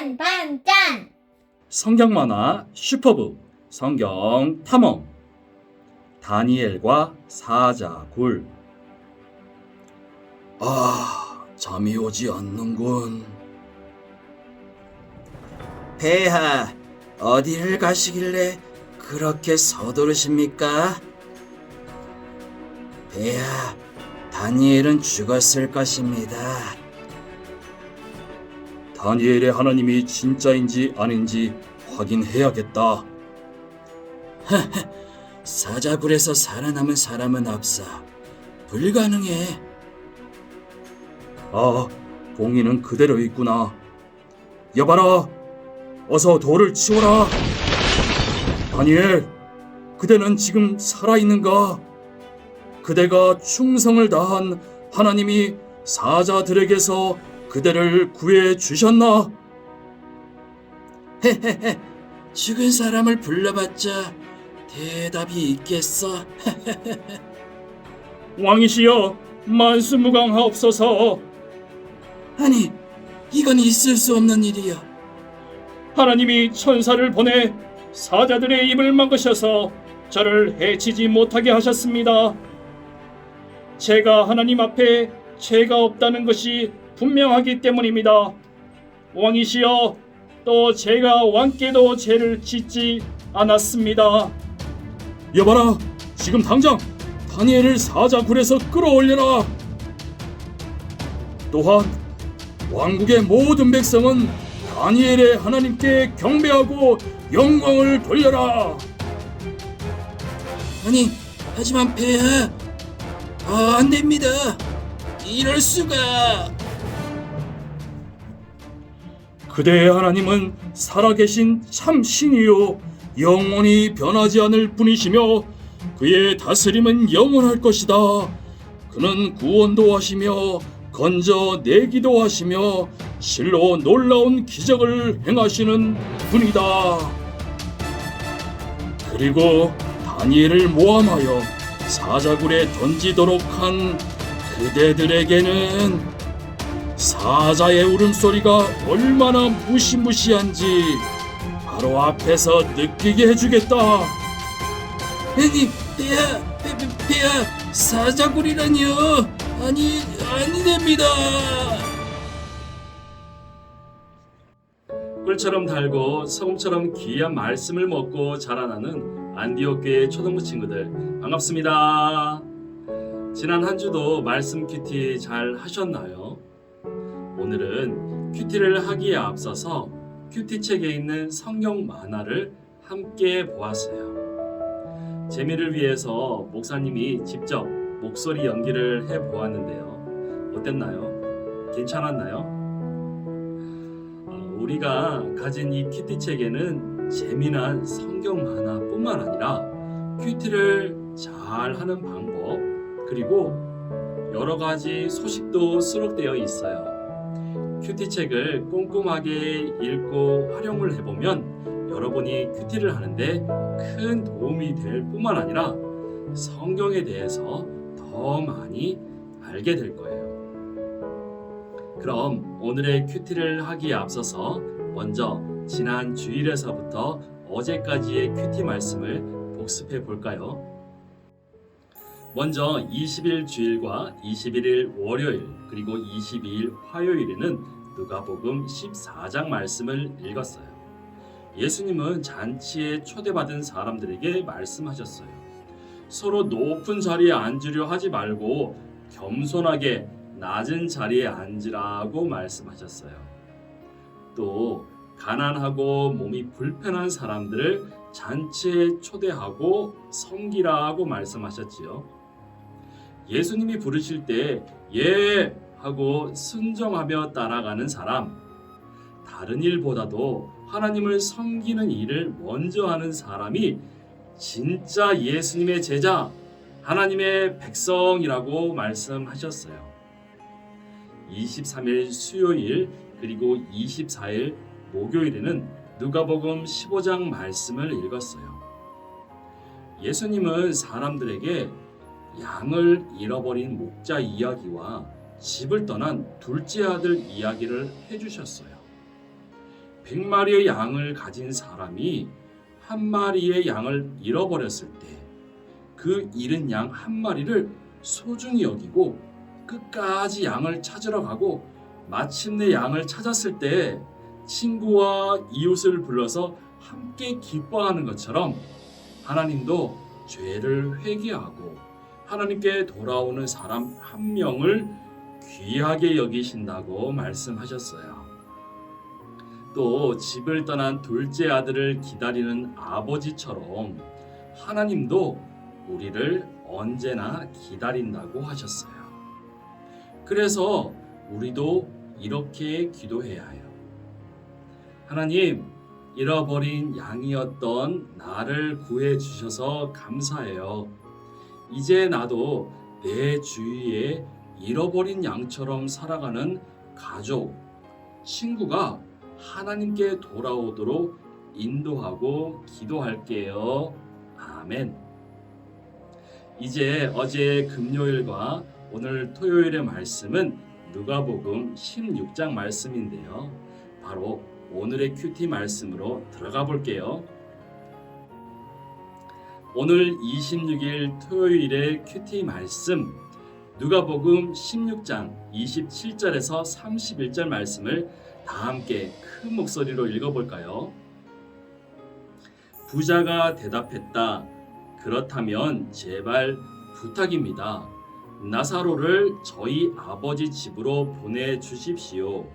반반짠! 성경 만화 슈퍼북 성경 탐험 다니엘과 사자굴. 잠이 오지 않는군. 폐하, 어디를 가시길래 그렇게 서두르십니까? 폐하, 다니엘은 죽었을 것입니다. 다니엘의 하나님이 진짜인지 아닌지 확인해야겠다. 사자굴에서 살아남은 사람은 없어. 불가능해. 봉인은 그대로 있구나. 여봐라, 어서 돌을 치워라. 다니엘, 그대는 지금 살아있는가? 그대가 충성을 다한 하나님이 사자들에게서 그대를 구해 주셨나? 죽은 사람을 불러봤자 대답이 있겠어. 왕이시여, 만수무강하옵소서. 아니, 이건 있을 수 없는 일이여. 하나님이 천사를 보내 사자들의 입을 막으셔서 저를 해치지 못하게 하셨습니다. 제가 하나님 앞에 죄가 없다는 것이 분명하기 때문입니다. 왕이시여, 또 제가 왕께도 죄를 짓지 않았습니다. 여봐라, 지금 당장 다니엘을 사자굴에서 끌어올려라. 또한 왕국의 모든 백성은 다니엘의 하나님께 경배하고 영광을 돌려라. 하지만 폐하, 안 됩니다. 이럴 수가. 그대의 하나님은 살아계신 참 신이요 영원히 변하지 않을 분이시며 그의 다스림은 영원할 것이다. 그는 구원도 하시며 건져내기도 하시며 실로 놀라운 기적을 행하시는 분이다. 그리고 다니엘을 모함하여 사자굴에 던지도록 한 그대들에게는 사자의 울음소리가 얼마나 무시무시한지 바로 앞에서 느끼게 해주겠다. 폐하, 사자굴이라니요? 아니 됩니다. 꿀처럼 달고 소금처럼 귀한 말씀을 먹고 자라나는 안디옥교회 초등부 친구들, 반갑습니다. 지난 한 주도 말씀 큐티 잘 하셨나요? 오늘은 큐티를 하기에 앞서서 큐티 책에 있는 성경 만화를 함께 보았어요. 재미를 위해서 목사님이 직접 목소리 연기를 해보았는데요. 어땠나요? 괜찮았나요? 우리가 가진 이 큐티 책에는 재미난 성경 만화뿐만 아니라 큐티를 잘 하는 방법, 그리고 여러 가지 소식도 수록되어 있어요. 큐티 책을 꼼꼼하게 읽고 활용을 해보면 여러분이 큐티를 하는데 큰 도움이 될 뿐만 아니라 성경에 대해서 더 많이 알게 될 거예요. 그럼 오늘의 큐티를 하기에 앞서서 먼저 지난 주일에서부터 어제까지의 큐티 말씀을 복습해 볼까요? 먼저 20일 주일과 21일 월요일 그리고 22일 화요일에는 누가복음 14장 말씀을 읽었어요. 예수님은 잔치에 초대받은 사람들에게 말씀하셨어요. 서로 높은 자리에 앉으려 하지 말고 겸손하게 낮은 자리에 앉으라고 말씀하셨어요. 또 가난하고 몸이 불편한 사람들을 잔치에 초대하고 섬기라고 말씀하셨지요. 예수님이 부르실 때 예 하고 순종하며 따라가는 사람, 다른 일보다도 하나님을 섬기는 일을 먼저 하는 사람이 진짜 예수님의 제자, 하나님의 백성이라고 말씀하셨어요. 23일 수요일 그리고 24일 목요일에는 누가복음 15장 말씀을 읽었어요. 예수님은 사람들에게 양을 잃어버린 목자 이야기와 집을 떠난 둘째 아들 이야기를 해주셨어요. 100마리의 양을 가진 사람이 한 마리의 양을 잃어버렸을 때 그 잃은 양 한 마리를 소중히 여기고 끝까지 양을 찾으러 가고 마침내 양을 찾았을 때 친구와 이웃을 불러서 함께 기뻐하는 것처럼 하나님도 죄를 회개하고 하나님께 돌아오는 사람 한 명을 귀하게 여기신다고 말씀하셨어요. 또 집을 떠난 둘째 아들을 기다리는 아버지처럼 하나님도 우리를 언제나 기다린다고 하셨어요. 그래서 우리도 이렇게 기도해야 해요. 하나님, 잃어버린 양이었던 나를 구해 주셔서 감사해요. 이제 나도 내 주위에 잃어버린 양처럼 살아가는 가족, 친구가 하나님께 돌아오도록 인도하고 기도할게요. 아멘. 이제 어제 금요일과 오늘 토요일의 말씀은 누가복음 16장 말씀인데요. 바로 오늘의 큐티 말씀으로 들어가 볼게요. 오늘 26일 토요일의 큐티 말씀 누가복음 16장 27절에서 31절 말씀을 다 함께 큰 목소리로 읽어볼까요? 부자가 대답했다. 그렇다면 제발 부탁입니다. 나사로를 저희 아버지 집으로 보내주십시오.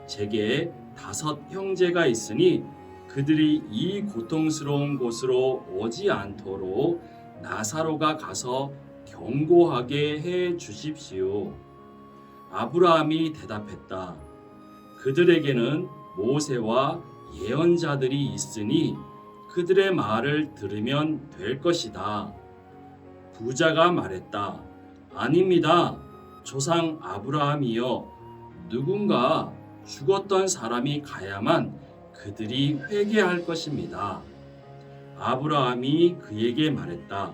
제게 5 형제가 있으니 그들이 이 고통스러운 곳으로 오지 않도록 나사로가 가서 경고하게 해 주십시오. 아브라함이 대답했다. 그들에게는 모세와 예언자들이 있으니 그들의 말을 들으면 될 것이다. 부자가 말했다. 아닙니다. 조상 아브라함이여, 누군가 죽었던 사람이 가야만 그들이 회개할 것입니다. 아브라함이 그에게 말했다.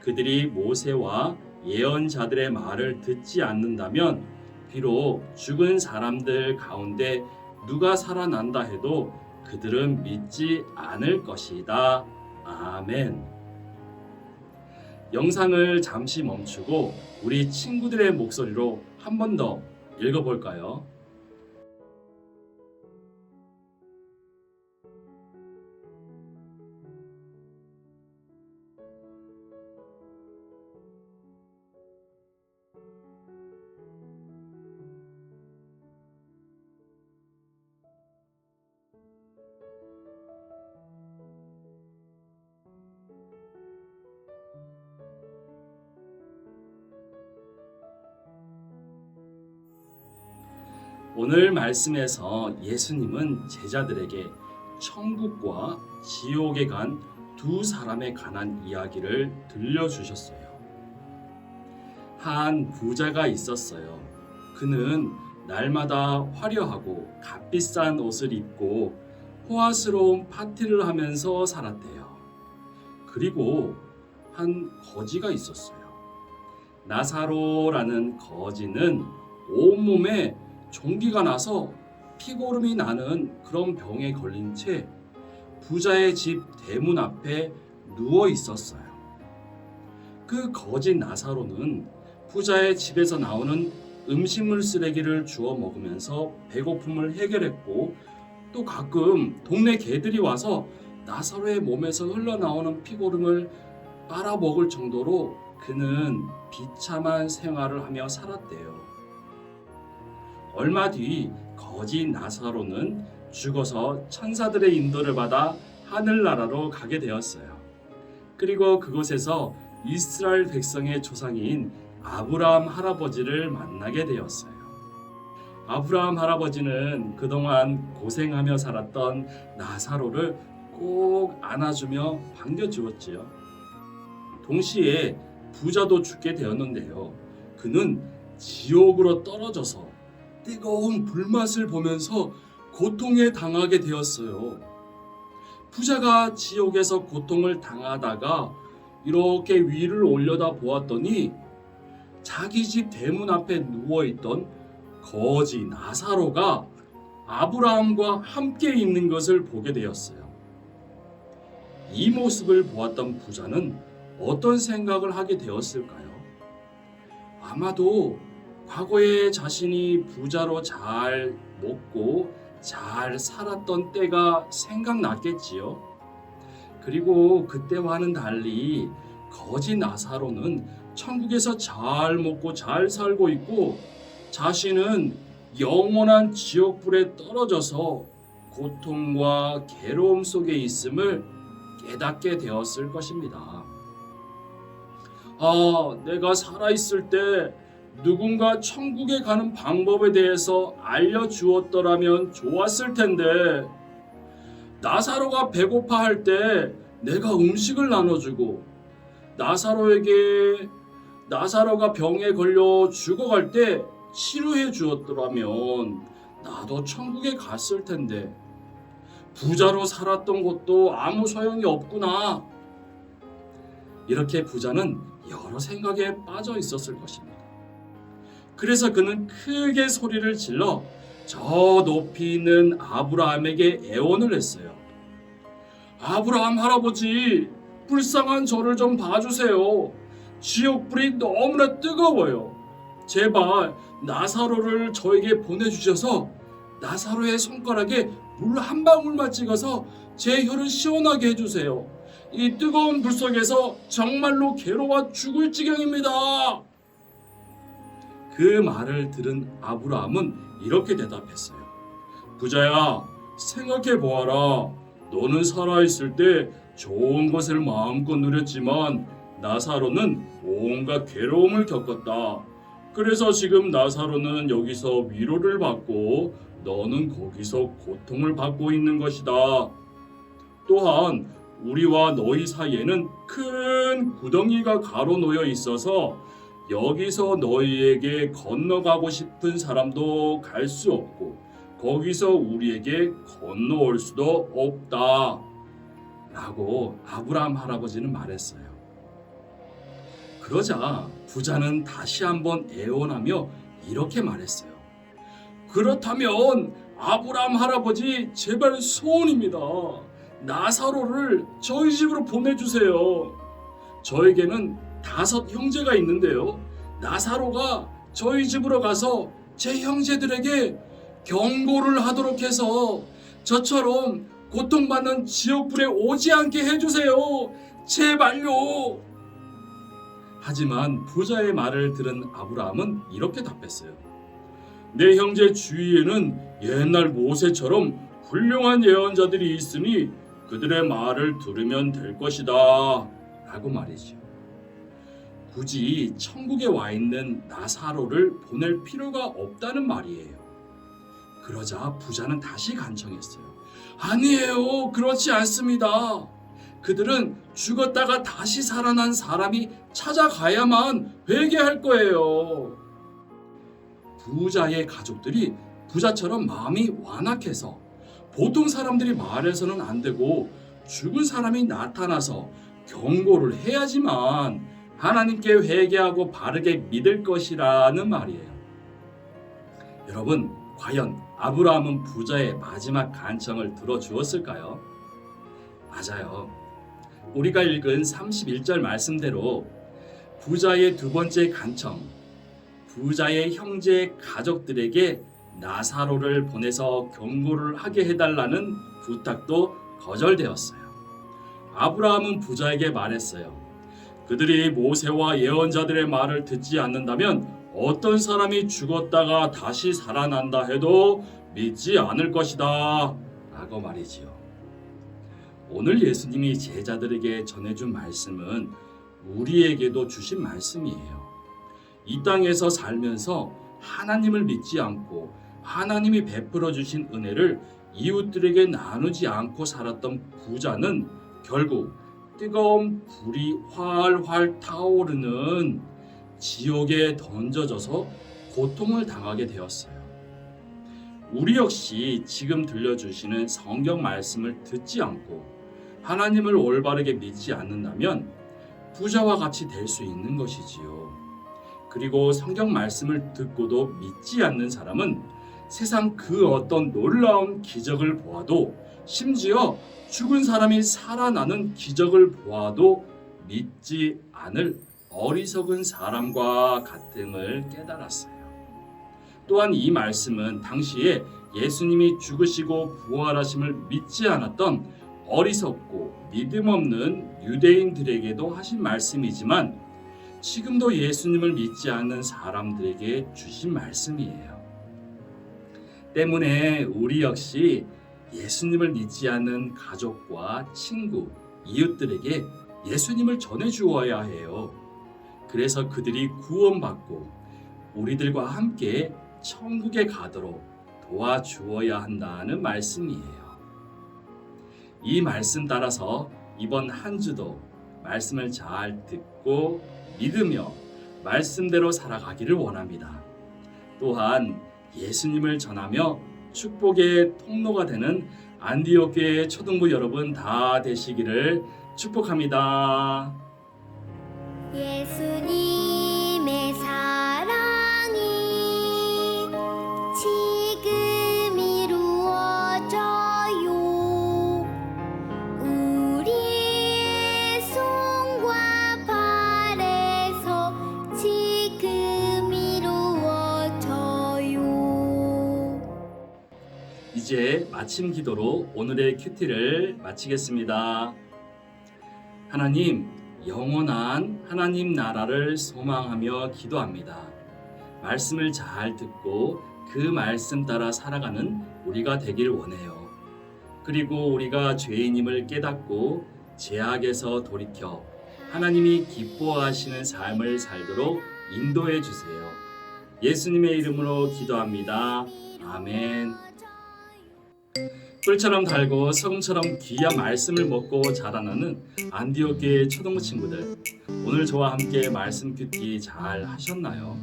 그들이 모세와 예언자들의 말을 듣지 않는다면 비록 죽은 사람들 가운데 누가 살아난다 해도 그들은 믿지 않을 것이다. 아멘. 영상을 잠시 멈추고 우리 친구들의 목소리로 한 번 더 읽어볼까요? 오늘 말씀에서 예수님은 제자들에게 천국과 지옥에 간 2 사람에 관한 이야기를 들려주셨어요. 한 부자가 있었어요. 그는 날마다 화려하고 값비싼 옷을 입고 호화스러운 파티를 하면서 살았대요. 그리고 한 거지가 있었어요. 나사로라는 거지는 온몸에 종기가 나서 피고름이 나는 그런 병에 걸린 채 부자의 집 대문 앞에 누워 있었어요. 그 거지 나사로는 부자의 집에서 나오는 음식물 쓰레기를 주워 먹으면서 배고픔을 해결했고, 또 가끔 동네 개들이 와서 나사로의 몸에서 흘러나오는 피고름을 빨아먹을 정도로 그는 비참한 생활을 하며 살았대요. 얼마 뒤 거지 나사로는 죽어서 천사들의 인도를 받아 하늘나라로 가게 되었어요. 그리고 그곳에서 이스라엘 백성의 조상인 아브라함 할아버지를 만나게 되었어요. 아브라함 할아버지는 그동안 고생하며 살았던 나사로를 꼭 안아주며 반겨주었지요. 동시에 부자도 죽게 되었는데요. 그는 지옥으로 떨어져서 뜨거운 불맛을 보면서 고통에 당하게 되었어요. 부자가 지옥에서 고통을 당하다가 이렇게 위를 올려다 보았더니 자기 집 대문 앞에 누워있던 거지 나사로가 아브라함과 함께 있는 것을 보게 되었어요. 이 모습을 보았던 부자는 어떤 생각을 하게 되었을까요? 아마도 과거에 자신이 부자로 잘 먹고 잘 살았던 때가 생각났겠지요. 그리고 그때와는 달리 거지 나사로는 천국에서 잘 먹고 잘 살고 있고 자신은 영원한 지옥불에 떨어져서 고통과 괴로움 속에 있음을 깨닫게 되었을 것입니다. 내가 살아있을 때 누군가 천국에 가는 방법에 대해서 알려주었더라면 좋았을 텐데, 나사로가 배고파할 때 내가 음식을 나눠주고, 나사로가 병에 걸려 죽어갈 때 치료해 주었더라면 나도 천국에 갔을 텐데, 부자로 살았던 것도 아무 소용이 없구나. 이렇게 부자는 여러 생각에 빠져 있었을 것입니다. 그래서 그는 크게 소리를 질러 저 높이 있는 아브라함에게 애원을 했어요. 아브라함 할아버지, 불쌍한 저를 좀 봐주세요. 지옥불이 너무나 뜨거워요. 제발 나사로를 저에게 보내주셔서 나사로의 손가락에 물 한 방울만 찍어서 제 혀를 시원하게 해주세요. 이 뜨거운 불 속에서 정말로 괴로워 죽을 지경입니다. 그 말을 들은 아브라함은 이렇게 대답했어요. 부자야, 생각해 보아라. 너는 살아있을 때 좋은 것을 마음껏 누렸지만 나사로는 온갖 괴로움을 겪었다. 그래서 지금 나사로는 여기서 위로를 받고 너는 거기서 고통을 받고 있는 것이다. 또한 우리와 너희 사이에는 큰 구덩이가 가로놓여 있어서 여기서 너희에게 건너가고 싶은 사람도 갈 수 없고 거기서 우리에게 건너올 수도 없다. 라고 아브라함 할아버지는 말했어요. 그러자 부자는 다시 한번 애원하며 이렇게 말했어요. 그렇다면 아브라함 할아버지, 제발 소원입니다. 나사로를 저희 집으로 보내주세요. 저에게는 5 형제가 있는데요. 나사로가 저희 집으로 가서 제 형제들에게 경고를 하도록 해서 저처럼 고통받는 지옥불에 오지 않게 해주세요. 제발요. 하지만 부자의 말을 들은 아브라함은 이렇게 답했어요. 내 형제 주위에는 옛날 모세처럼 훌륭한 예언자들이 있으니 그들의 말을 들으면 될 것이다. 라고 말이죠. 굳이 천국에 와 있는 나사로를 보낼 필요가 없다는 말이에요. 그러자 부자는 다시 간청했어요. 아니에요. 그렇지 않습니다. 그들은 죽었다가 다시 살아난 사람이 찾아가야만 회개할 거예요. 부자의 가족들이 부자처럼 마음이 완악해서 보통 사람들이 말해서는 안 되고 죽은 사람이 나타나서 경고를 해야지만 하나님께 회개하고 바르게 믿을 것이라는 말이에요. 여러분, 과연 아브라함은 부자의 마지막 간청을 들어주었을까요? 맞아요. 우리가 읽은 31절 말씀대로 부자의 2번째 간청, 부자의 형제 가족들에게 나사로를 보내서 경고를 하게 해달라는 부탁도 거절되었어요. 아브라함은 부자에게 말했어요. 그들이 모세와 예언자들의 말을 듣지 않는다면 어떤 사람이 죽었다가 다시 살아난다 해도 믿지 않을 것이다. 라고 말이지요. 오늘 예수님이 제자들에게 전해준 말씀은 우리에게도 주신 말씀이에요. 이 땅에서 살면서 하나님을 믿지 않고 하나님이 베풀어 주신 은혜를 이웃들에게 나누지 않고 살았던 부자는 결국 뜨거운 불이 활활 타오르는 지옥에 던져져서 고통을 당하게 되었어요. 우리 역시 지금 들려주시는 성경 말씀을 듣지 않고 하나님을 올바르게 믿지 않는다면 부자와 같이 될 수 있는 것이지요. 그리고 성경 말씀을 듣고도 믿지 않는 사람은 세상 그 어떤 놀라운 기적을 보아도, 심지어 죽은 사람이 살아나는 기적을 보아도 믿지 않을 어리석은 사람과 같음을 깨달았어요. 또한 이 말씀은 당시에 예수님이 죽으시고 부활하심을 믿지 않았던 어리석고 믿음 없는 유대인들에게도 하신 말씀이지만, 지금도 예수님을 믿지 않는 사람들에게 주신 말씀이에요. 때문에 우리 역시 예수님을 믿지 않는 가족과 친구, 이웃들에게 예수님을 전해 주어야 해요. 그래서 그들이 구원받고 우리들과 함께 천국에 가도록 도와주어야 한다는 말씀이에요. 이 말씀 따라서 이번 한 주도 말씀을 잘 듣고 믿으며 말씀대로 살아가기를 원합니다. 또한 예수님을 전하며 축복의 통로가 되는 안디옥 교회 초등부 여러분 다 되시기를 축복합니다. 예수님의 사랑이 지금 이루어져요. 우리의 손과 발에서 지금 이루어져요. 이제 마침 기도로 오늘의 큐티를 마치겠습니다. 하나님, 영원한 하나님 나라를 소망하며 기도합니다. 말씀을 잘 듣고 그 말씀 따라 살아가는 우리가 되길 원해요. 그리고 우리가 죄인임을 깨닫고 죄악에서 돌이켜 하나님이 기뻐하시는 삶을 살도록 인도해 주세요. 예수님의 이름으로 기도합니다. 아멘. 꿀처럼 달고 소금처럼 귀한 말씀을 먹고 자라나는 안디옥 교회 초등부 친구들, 오늘 저와 함께 말씀 큐티 잘 하셨나요?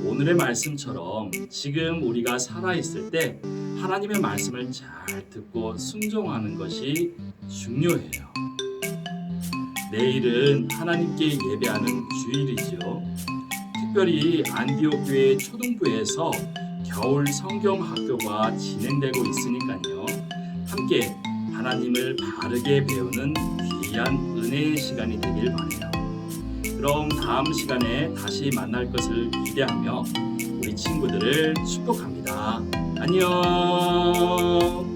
오늘의 말씀처럼 지금 우리가 살아있을 때 하나님의 말씀을 잘 듣고 순종하는 것이 중요해요. 내일은 하나님께 예배하는 주일이지요. 특별히 안디옥 교회 초등부에서 겨울 성경 학교가 진행되고 있으니까요. 함께 하나님을 바르게 배우는 귀한 은혜의 시간이 되길 바라요. 그럼 다음 시간에 다시 만날 것을 기대하며 우리 친구들을 축복합니다. 안녕.